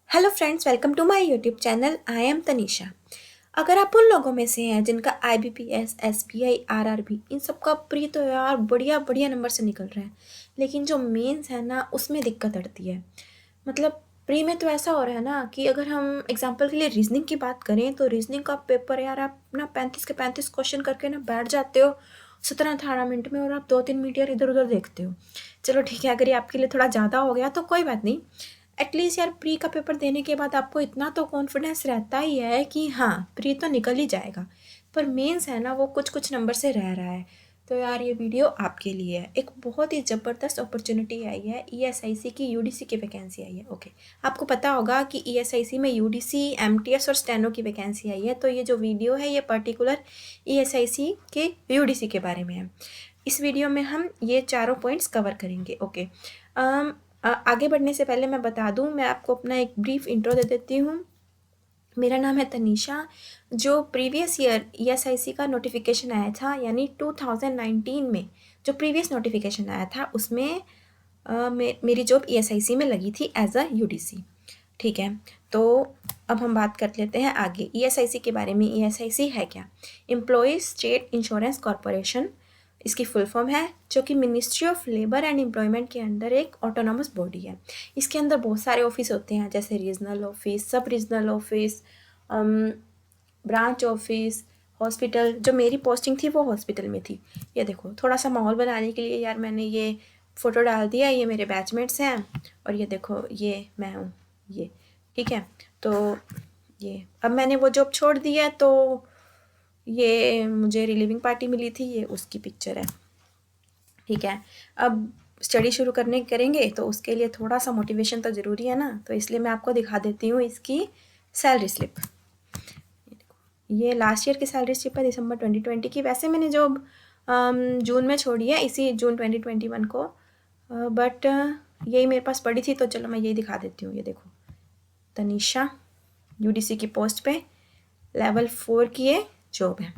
Hello friends, welcome to my YouTube channel. I am Tanisha. अगर आप उन लोगों में से हैं जिनका आईबीपीएस, एसबीआई, आरआरबी इन सब का प्री तो यार बढ़िया बढ़िया नंबर से निकल रहे हैं, लेकिन जो मेंस है ना उसमें दिक्कत अड़ती है। मतलब प्री में तो ऐसा हो रहा है ना कि अगर हम एग्जांपल के लिए रीजनिंग की बात करें तो रीजनिंग का पेपर यार आप ना 35 के 35 क्वेश्चन करके ना बैठ जाते हो 17-18 मिनट में, और आप 2-3 मिनट यार इधर उधर देखते हो। चलो ठीक है, अगर ये आपके लिए थोड़ा ज़्यादा हो गया तो कोई बात नहीं। एटलीस्ट यार प्री का पेपर देने के बाद आपको इतना तो कॉन्फिडेंस रहता ही है कि हाँ प्री तो निकल ही जाएगा। पर मेंस है ना वो कुछ कुछ नंबर से रह रहा है। तो यार ये वीडियो आपके लिए है। एक बहुत ही ज़बरदस्त अपॉर्चुनिटी आई है, ईएसआईसी की यूडीसी की वैकेंसी आई है। ओके, आपको पता होगा कि ईएसआईसी में यूडीसी, एमटीएस और स्टेनो की वैकेंसी आई है। तो ये जो वीडियो है ये पर्टिकुलर ईएसआईसी के यूडीसी के बारे में है। इस वीडियो में हम ये चारों पॉइंट्स कवर करेंगे। ओके, आगे बढ़ने से पहले मैं बता दूं, मैं आपको अपना एक ब्रीफ इंट्रो दे देती हूँ। मेरा नाम है तनीषा। जो प्रीवियस ईयर ईएसआईसी का नोटिफिकेशन आया था, यानी 2019 में जो प्रीवियस नोटिफिकेशन आया था उसमें मेरी जॉब ईएसआईसी में लगी थी एज अ यूडीसी। ठीक है, तो अब हम बात कर लेते हैं आगे ईएसआईसी के बारे में। ईएसआईसी है क्या? एम्प्लॉयज़ स्टेट इंश्योरेंस कॉरपोरेशन इसकी फुल फॉर्म है, जो कि ministry of labour and employment के अंदर एक ऑटोनॉमस बॉडी है। इसके अंदर बहुत सारे ऑफिस होते हैं, जैसे रीजनल ऑफिस, सब regional office, branch office, hospital. जो मेरी पोस्टिंग थी वो हॉस्पिटल में थी। ये देखो, थोड़ा सा माहौल बनाने के लिए यार मैंने ये फ़ोटो डाल दिया। ये मेरे बैचमेट्स हैं और ये देखो ये मैं हूँ, ये ठीक है। तो ये अब मैंने वो जॉब छोड़ दी है, तो ये मुझे रिलीविंग पार्टी मिली थी, ये उसकी पिक्चर है। ठीक है, अब स्टडी शुरू करेंगे तो उसके लिए थोड़ा सा मोटिवेशन तो ज़रूरी है ना, तो इसलिए मैं आपको दिखा देती हूँ इसकी सैलरी स्लिप। ये लास्ट ईयर की सैलरी स्लिप है, दिसंबर 2020 की। वैसे मैंने जॉब जून में छोड़ी है, इसी जून 2021 को, बट यही मेरे पास पड़ी थी तो चलो मैं यही दिखा देती हूँ। ये देखो, तनीषा यूडीसी की पोस्ट पे लेवल 4 की ये जॉब है।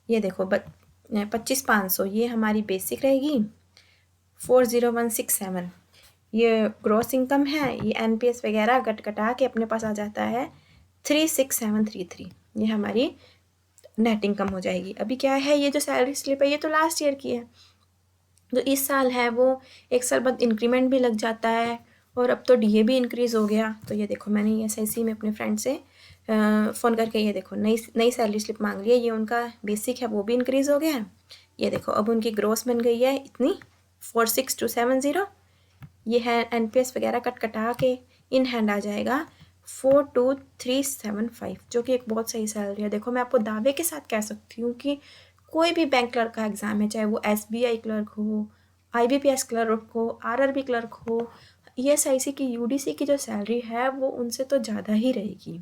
ये देखो 25,500 ये हमारी बेसिक रहेगी। 40,167 ये ग्रॉस इनकम है। ये एनपीएस वगैरह कटा के अपने पास आ जाता है 36,733। ये हमारी नेट इनकम हो जाएगी। अभी क्या है, ये जो सैलरी स्लिप है ये तो लास्ट ईयर की है। जो इस साल है वो एक साल बाद इंक्रीमेंट भी लग जाता है, और अब तो डीए भी इंक्रीज़ हो गया। तो ये देखो, मैंने ईएसआईसी में अपने फ्रेंड से फ़ोन करके ये देखो नई नई सैलरी स्लिप मांग लिया। ये उनका बेसिक है वो भी इंक्रीज़ हो गया है। ये देखो अब उनकी ग्रोस बन गई है इतनी 46,270। ये है एनपीएस वगैरह कटा के इन हैंड आ जाएगा 42,375, जो कि एक बहुत सही सैलरी है। देखो मैं आपको दावे के साथ कह सकती हूँ कि कोई भी बैंक क्लर्क का एग्ज़ाम है, चाहे वो एसबीआई क्लर्क हो, आईबीपीएस क्लर्क हो, आरआरबी क्लर्क हो, ईएसआईसी की यूडीसी की जो सैलरी है वो उनसे तो ज़्यादा ही रहेगी।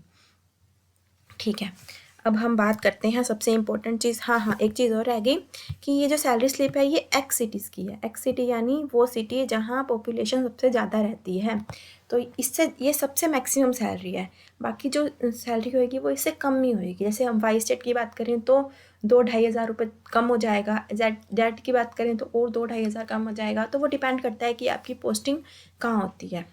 ठीक है, अब हम बात करते हैं सबसे इम्पोर्टेंट चीज़। हाँ, एक चीज़ और रह गई कि ये जो सैलरी स्लिप है ये एक्स सिटीज़ की है। एक्स सिटी यानी वो सिटी जहाँ पॉपुलेशन सबसे ज़्यादा रहती है, तो इससे ये सबसे मैक्सिमम सैलरी है। बाकी जो सैलरी होएगी वो इससे कम ही होएगी। जैसे हम वाई स्टेट की बात करें तो 2-2,500 रुपये कम हो जाएगा। जेड की बात करें तो और 2-2,500 कम हो जाएगा। तो वो डिपेंड करता है कि आपकी पोस्टिंग कहाँ होती है।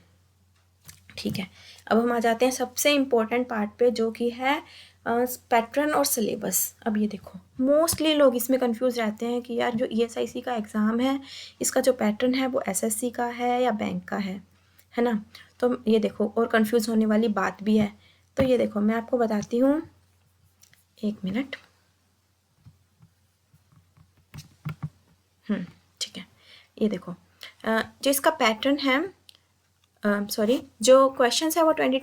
ठीक है, अब हम आ जाते हैं सबसे इम्पोर्टेंट पार्ट पे, जो कि है पैटर्न और सिलेबस। अब ये देखो, मोस्टली लोग इसमें कंफ्यूज रहते हैं कि यार जो ईएसआईसी का एग्ज़ाम है इसका जो पैटर्न है वो एसएससी का है या बैंक का है ना। तो ये देखो, और कंफ्यूज होने वाली बात भी है। तो ये देखो मैं आपको बताती हूँ, एक मिनट। ठीक है, ये देखो जो इसका पैटर्न है, सॉरी जो क्वेश्चंस है वो 20,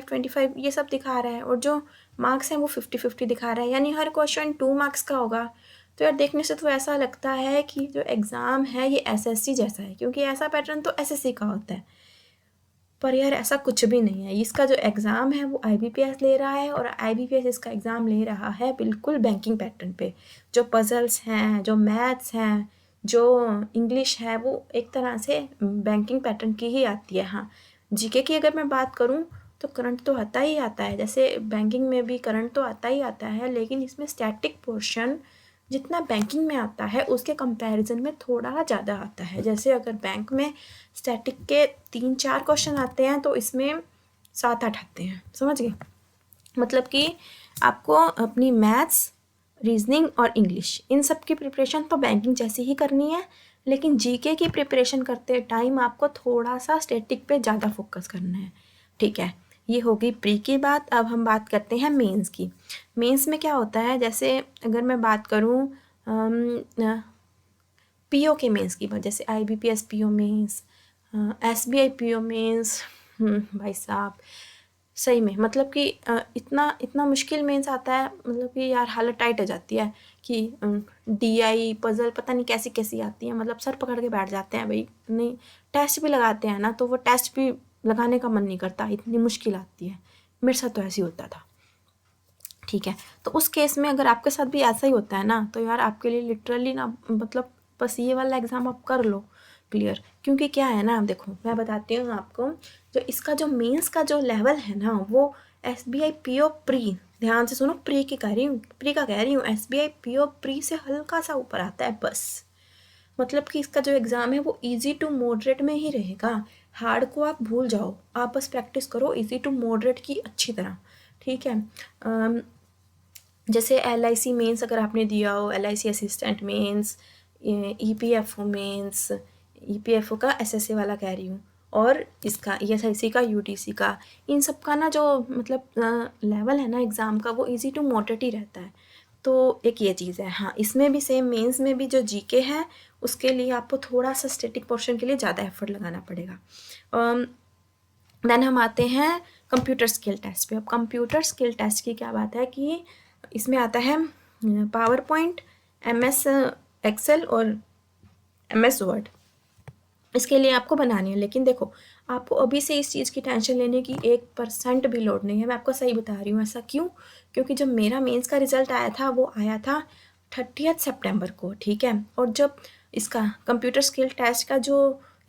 25 ये सब दिखा रहा है, और जो मार्क्स हैं वो 50-50 दिखा रहा है, यानी हर क्वेश्चन 2 मार्क्स का होगा। तो यार देखने से तो ऐसा लगता है कि जो एग्ज़ाम है ये एसएससी जैसा है, क्योंकि ऐसा पैटर्न तो एसएससी का होता है। पर यार ऐसा कुछ भी नहीं है। इसका जो एग्ज़ाम है वो आईबीपीएस ले रहा है, और आईबीपीएस इसका एग्ज़ाम ले रहा है बिल्कुल बैंकिंग पैटर्न पे। जो पजल्स हैं, जो मैथ्स हैं, जो इंग्लिश है, वो एक तरह से बैंकिंग पैटर्न की ही आती है। हाँ, जीके की अगर मैं बात करूँ तो करंट तो आता ही आता है, जैसे बैंकिंग में भी करंट तो आता ही आता है, लेकिन इसमें स्टैटिक पोर्शन जितना बैंकिंग में आता है उसके कंपैरिजन में थोड़ा ज़्यादा आता है। जैसे अगर बैंक में स्टैटिक के 3-4 क्वेश्चन आते हैं तो इसमें 7-8 आते हैं, समझ गए। मतलब कि आपको अपनी मैथ्स, रीजनिंग और इंग्लिश इन सब की प्रिपरेशन तो बैंकिंग जैसी ही करनी है, लेकिन जीके की प्रिपरेशन करते टाइम आपको थोड़ा सा स्टैटिक पे ज़्यादा फोकस करना है, ठीक है। ये होगी प्री की बात। अब हम बात करते हैं मेंस की। मेंस में क्या होता है, जैसे अगर मैं बात करूँ पीओ के मेंस की बात, जैसे IBPS PO mains, SBI PO mains, भाई साहब सही में मतलब कि इतना इतना मुश्किल मेंस आता है, मतलब कि यार हालत टाइट हो जाती है कि डीआई पजल पता नहीं कैसी कैसी आती है, मतलब सर पकड़ के बैठ जाते हैं भाई। नहीं, टेस्ट भी लगाते हैं ना तो वो टेस्ट भी लगाने का मन नहीं करता, इतनी मुश्किल आती है। मेरे साथ तो ऐसे ही होता था, ठीक है। तो उस केस में अगर आपके साथ भी ऐसा ही होता है ना, तो यार आपके लिए लिटरली ना मतलब बस ये वाला एग्ज़ाम आप कर लो क्लियर। क्योंकि क्या है ना, देखो मैं बताती हूँ आपको, जो इसका जो मेंस का जो लेवल है ना, वो एसबीआई पीओ प्री, ध्यान से सुनो, प्री की कह रही हूँ, प्री का कह रही हूँ, एसबीआई पीओ प्री से हल्का सा ऊपर आता है बस। मतलब कि इसका जो एग्ज़ाम है वो इजी टू मॉडरेट में ही रहेगा। हार्ड को आप भूल जाओ, आप बस प्रैक्टिस करो इजी टू मॉडरेट की अच्छी तरह, ठीक है। जैसे LIC मेंस अगर आपने दिया हो, LIC assistant mains, EPFO mains, EPFO का SSA वाला कह रही हूँ, और इसका ESIC का, UTC का, इन सब का ना जो मतलब लेवल है ना एग्ज़ाम का, वो इजी टू मॉडरेट ही रहता है। तो एक ये चीज़ है। हाँ, इसमें भी सेम, मेंस में भी जो जीके है उसके लिए आपको थोड़ा सा स्टैटिक पोर्शन के लिए ज़्यादा एफर्ट लगाना पड़ेगा। देन हम आते हैं कंप्यूटर स्किल टेस्ट पे। अब कंप्यूटर स्किल टेस्ट की क्या बात है कि इसमें आता है पावर पॉइंट, MS एक्सेल और MS वर्ड। इसके लिए आपको बनानी है, लेकिन देखो आपको अभी से इस चीज़ की टेंशन लेने की 1% भी लोड नहीं है। मैं आपको सही बता रही हूँ। ऐसा क्यों? क्योंकि जब मेरा मेंस का रिजल्ट आया था वो आया था 30 सितंबर को, ठीक है। और जब इसका कंप्यूटर स्किल टेस्ट का जो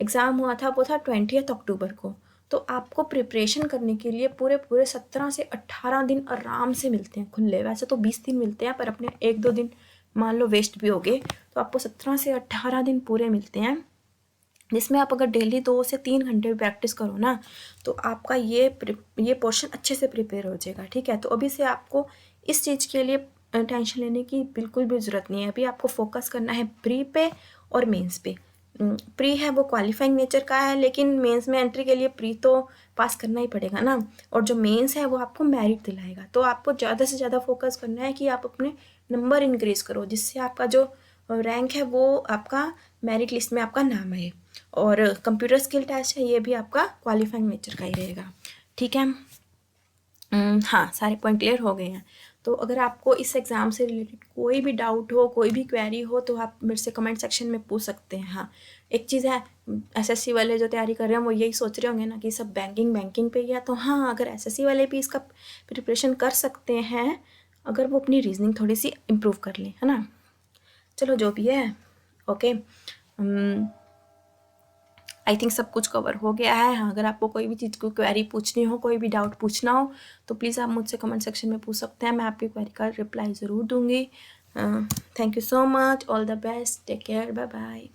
एग्ज़ाम हुआ था वो था 20 अक्टूबर को। तो आपको प्रिपरेशन करने के लिए पूरे पूरे 17 से 18 दिन आराम से मिलते हैं खुले। वैसे तो 20 दिन मिलते हैं, पर अपने 1-2 दिन मान लो वेस्ट भी हो गए, तो आपको 17 से 18 दिन पूरे मिलते हैं, जिसमें आप अगर डेली 2 से 3 घंटे भी प्रैक्टिस करो ना, तो आपका ये पोर्शन अच्छे से प्रिपेयर हो जाएगा, ठीक है। तो अभी से आपको इस चीज़ के लिए टेंशन लेने की बिल्कुल भी ज़रूरत नहीं है। अभी आपको फोकस करना है प्री पे और मेंस पे। प्री है वो क्वालिफाइंग नेचर का है, लेकिन मेंस में एंट्री के लिए प्री तो पास करना ही पड़ेगा ना, और जो मेंस है वो आपको मेरिट दिलाएगा। तो आपको ज़्यादा से ज़्यादा फोकस करना है कि आप अपने नंबर इंक्रीज़ करो, जिससे आपका जो रैंक है वो आपका मेरिट लिस्ट में आपका नाम आए। और कंप्यूटर स्किल टेस्ट है, ये भी आपका क्वालिफाइंग नेचर का ही रहेगा, ठीक है। हाँ, सारे पॉइंट क्लियर हो गए हैं। तो अगर आपको इस एग्ज़ाम से रिलेटेड कोई भी डाउट हो, कोई भी क्वेरी हो, तो आप मेरे से कमेंट सेक्शन में पूछ सकते हैं। हाँ, एक चीज़ है, SSC वाले जो तैयारी कर रहे हैं वो यही सोच रहे होंगे ना कि सब बैंकिंग पे ही है। तो हाँ, अगर SSC वाले भी इसका प्रिपरेशन कर सकते हैं, अगर वो अपनी रीजनिंग थोड़ी सी इम्प्रूव कर लें, है ना। चलो जो भी है, ओके। आई थिंक सब कुछ कवर हो गया है। हाँ, अगर आपको कोई भी चीज़ को क्वेरी पूछनी हो, कोई भी डाउट पूछना हो, तो प्लीज़ आप मुझसे कमेंट सेक्शन में पूछ सकते हैं। मैं आपकी क्वेरी का रिप्लाई ज़रूर दूँगी। Thank you so much, all the best, take care, bye bye.